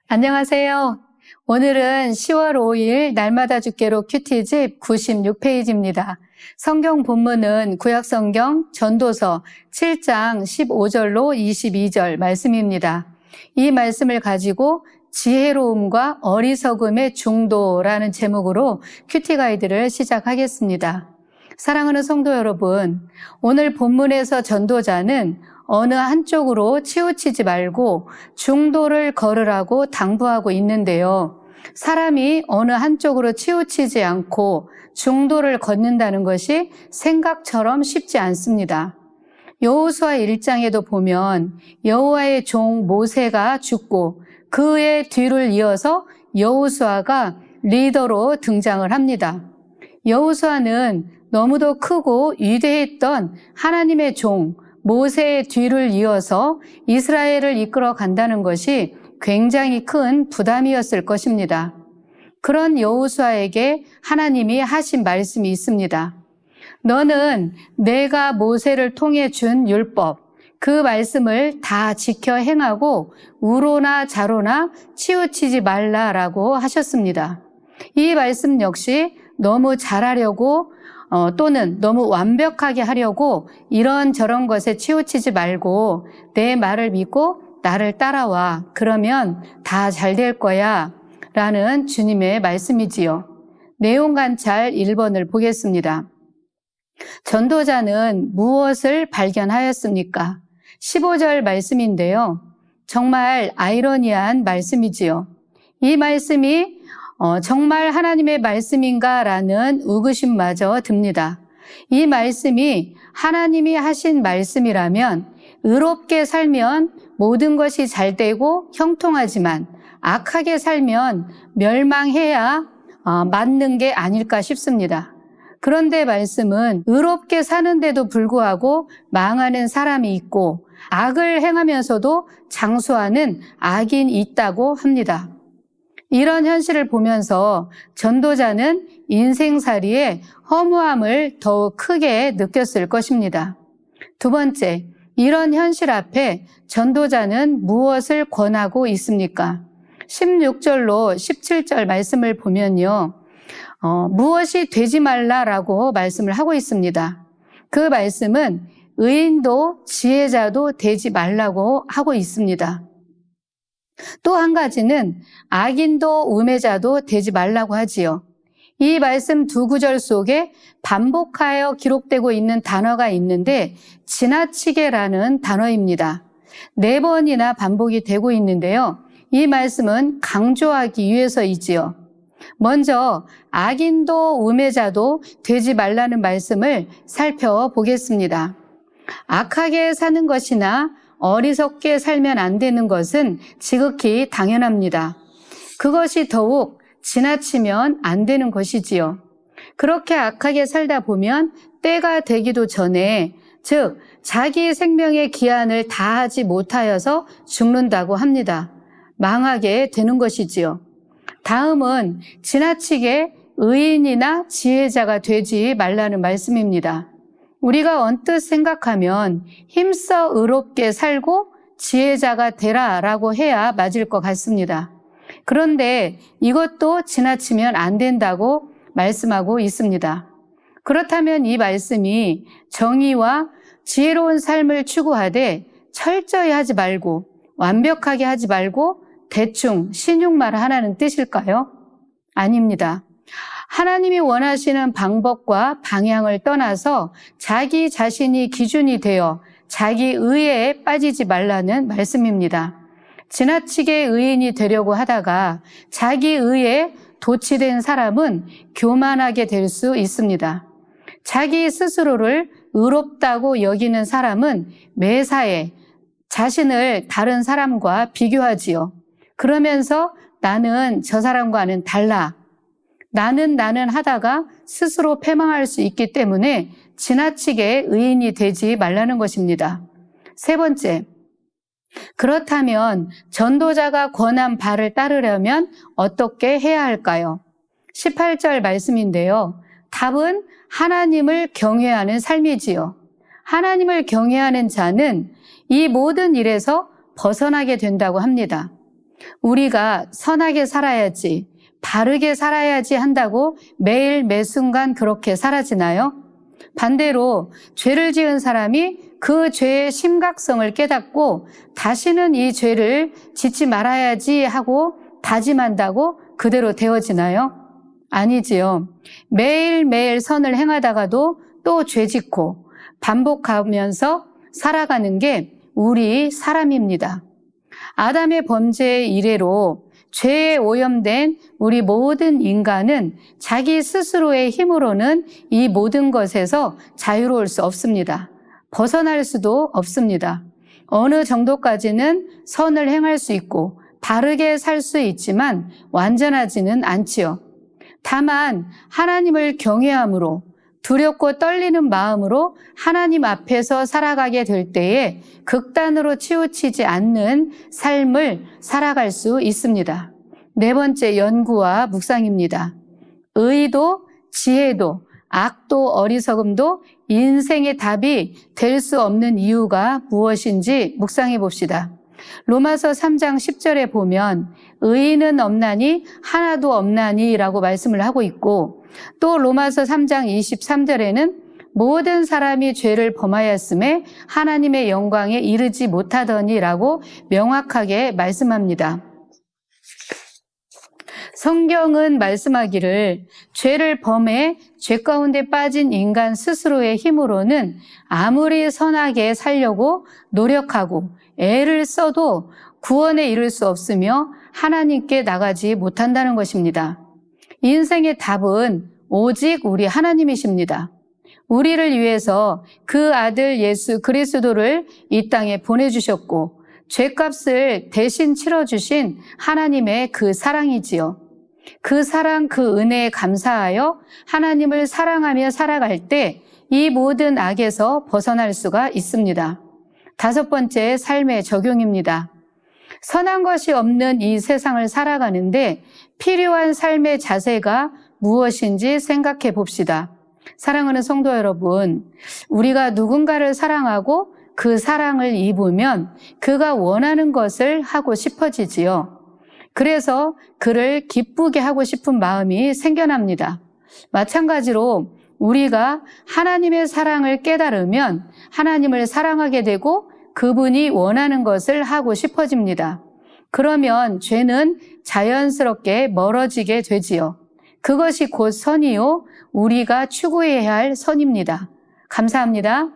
안녕하세요. 오늘은 10월 5일 날마다 주께로 큐티집 96페이지입니다. 성경 본문은 구약성경 전도서 7장 15절로 22절 말씀입니다. 이 말씀을 가지고 지혜로움과 어리석음의 중도라는 제목으로 큐티 가이드를 시작하겠습니다. 사랑하는 성도 여러분, 오늘 본문에서 전도자는 어느 한쪽으로 치우치지 말고 중도를 걸으라고 당부하고 있는데요. 사람이 어느 한쪽으로 치우치지 않고 중도를 걷는다는 것이 생각처럼 쉽지 않습니다. 여호수아 1장에도 보면 여호와의 종 모세가 죽고 그의 뒤를 이어서 여호수아가 리더로 등장을 합니다. 여호수아는 너무도 크고 위대했던 하나님의 종 모세의 뒤를 이어서 이스라엘을 이끌어 간다는 것이 굉장히 큰 부담이었을 것입니다. 그런 여호수아에게 하나님이 하신 말씀이 있습니다. 너는 내가 모세를 통해 준 율법, 그 말씀을 다 지켜 행하고 우로나 좌로나 치우치지 말라라고 하셨습니다. 이 말씀 역시 너무 잘하려고 또는 너무 완벽하게 하려고 이런저런 것에 치우치지 말고 내 말을 믿고 나를 따라와. 그러면 다 잘 될 거야. 라는 주님의 말씀이지요. 내용 관찰 1번을 보겠습니다. 전도자는 무엇을 발견하였습니까? 15절 말씀인데요. 정말 아이러니한 말씀이지요. 이 말씀이 정말 하나님의 말씀인가라는 의구심마저 듭니다. 이 말씀이 하나님이 하신 말씀이라면 의롭게 살면 모든 것이 잘 되고 형통하지만 악하게 살면 멸망해야 맞는 게 아닐까 싶습니다. 그런데 말씀은 의롭게 사는데도 불구하고 망하는 사람이 있고 악을 행하면서도 장수하는 악인이 있다고 합니다. 이런 현실을 보면서 전도자는 인생살이의 허무함을 더욱 크게 느꼈을 것입니다. 두 번째, 이런 현실 앞에 전도자는 무엇을 권하고 있습니까? 16절로 17절 말씀을 보면요. 무엇이 되지 말라라고 말씀을 하고 있습니다. 그 말씀은 의인도 지혜자도 되지 말라고 하고 있습니다. 또 한 가지는 악인도 우매자도 되지 말라고 하지요. 이 말씀 두 구절 속에 반복하여 기록되고 있는 단어가 있는데 지나치게라는 단어입니다. 4번이나 반복이 되고 있는데요. 이 말씀은 강조하기 위해서이지요. 먼저 악인도 우매자도 되지 말라는 말씀을 살펴보겠습니다. 악하게 사는 것이나 어리석게 살면 안 되는 것은 지극히 당연합니다. 그것이 더욱 지나치면 안 되는 것이지요. 그렇게 악하게 살다 보면 때가 되기도 전에, 즉 자기 생명의 기한을 다하지 못하여서 죽는다고 합니다. 망하게 되는 것이지요. 다음은 지나치게 의인이나 지혜자가 되지 말라는 말씀입니다. 우리가 언뜻 생각하면 힘써 의롭게 살고 지혜자가 되라라고 해야 맞을 것 같습니다. 그런데 이것도 지나치면 안 된다고 말씀하고 있습니다. 그렇다면 이 말씀이 정의와 지혜로운 삶을 추구하되 철저히 하지 말고 완벽하게 하지 말고 대충 신용만 하라는 뜻일까요? 아닙니다. 하나님이 원하시는 방법과 방향을 떠나서 자기 자신이 기준이 되어 자기 의에 빠지지 말라는 말씀입니다. 지나치게 의인이 되려고 하다가 자기 의에 도취된 사람은 교만하게 될 수 있습니다. 자기 스스로를 의롭다고 여기는 사람은 매사에 자신을 다른 사람과 비교하지요. 그러면서 나는 저 사람과는 달라. 나는 하다가 스스로 패망할 수 있기 때문에 지나치게 의인이 되지 말라는 것입니다. 세 번째, 그렇다면 전도자가 권한 바를 따르려면 어떻게 해야 할까요? 18절 말씀인데요. 답은 하나님을 경외하는 삶이지요. 하나님을 경외하는 자는 이 모든 일에서 벗어나게 된다고 합니다. 우리가 선하게 살아야지, 바르게 살아야지 한다고 매일 매순간 그렇게 사라지나요? 반대로 죄를 지은 사람이 그 죄의 심각성을 깨닫고 다시는 이 죄를 짓지 말아야지 하고 다짐한다고 그대로 되어지나요? 아니지요. 매일매일 선을 행하다가도 또 죄 짓고 반복하면서 살아가는 게 우리 사람입니다. 아담의 범죄의 이래로 죄에 오염된 우리 모든 인간은 자기 스스로의 힘으로는 이 모든 것에서 자유로울 수 없습니다. 벗어날 수도 없습니다. 어느 정도까지는 선을 행할 수 있고 바르게 살 수 있지만 완전하지는 않지요. 다만 하나님을 경외함으로 두렵고 떨리는 마음으로 하나님 앞에서 살아가게 될 때에 극단으로 치우치지 않는 삶을 살아갈 수 있습니다. 네 번째 연구와 묵상입니다. 의도, 지혜도, 악도, 어리석음도 인생의 답이 될 수 없는 이유가 무엇인지 묵상해 봅시다. 로마서 3장 10절에 보면 의인은 없나니 하나도 없나니 라고 말씀을 하고 있고, 또 로마서 3장 23절에는 모든 사람이 죄를 범하였음에 하나님의 영광에 이르지 못하더니 라고 명확하게 말씀합니다. 성경은 말씀하기를 죄를 범해 죄 가운데 빠진 인간 스스로의 힘으로는 아무리 선하게 살려고 노력하고 애를 써도 구원에 이를 수 없으며 하나님께 나가지 못한다는 것입니다. 인생의 답은 오직 우리 하나님이십니다. 우리를 위해서 그 아들 예수 그리스도를 이 땅에 보내주셨고 죄값을 대신 치러주신 하나님의 그 사랑이지요. 그 사랑, 그 은혜에 감사하여 하나님을 사랑하며 살아갈 때 이 모든 악에서 벗어날 수가 있습니다. 다섯 번째, 삶의 적용입니다. 선한 것이 없는 이 세상을 살아가는데 필요한 삶의 자세가 무엇인지 생각해 봅시다. 사랑하는 성도 여러분, 우리가 누군가를 사랑하고 그 사랑을 입으면 그가 원하는 것을 하고 싶어지지요. 그래서 그를 기쁘게 하고 싶은 마음이 생겨납니다. 마찬가지로 우리가 하나님의 사랑을 깨달으면 하나님을 사랑하게 되고 그분이 원하는 것을 하고 싶어집니다. 그러면 죄는 자연스럽게 멀어지게 되지요. 그것이 곧 선이요, 우리가 추구해야 할 선입니다. 감사합니다.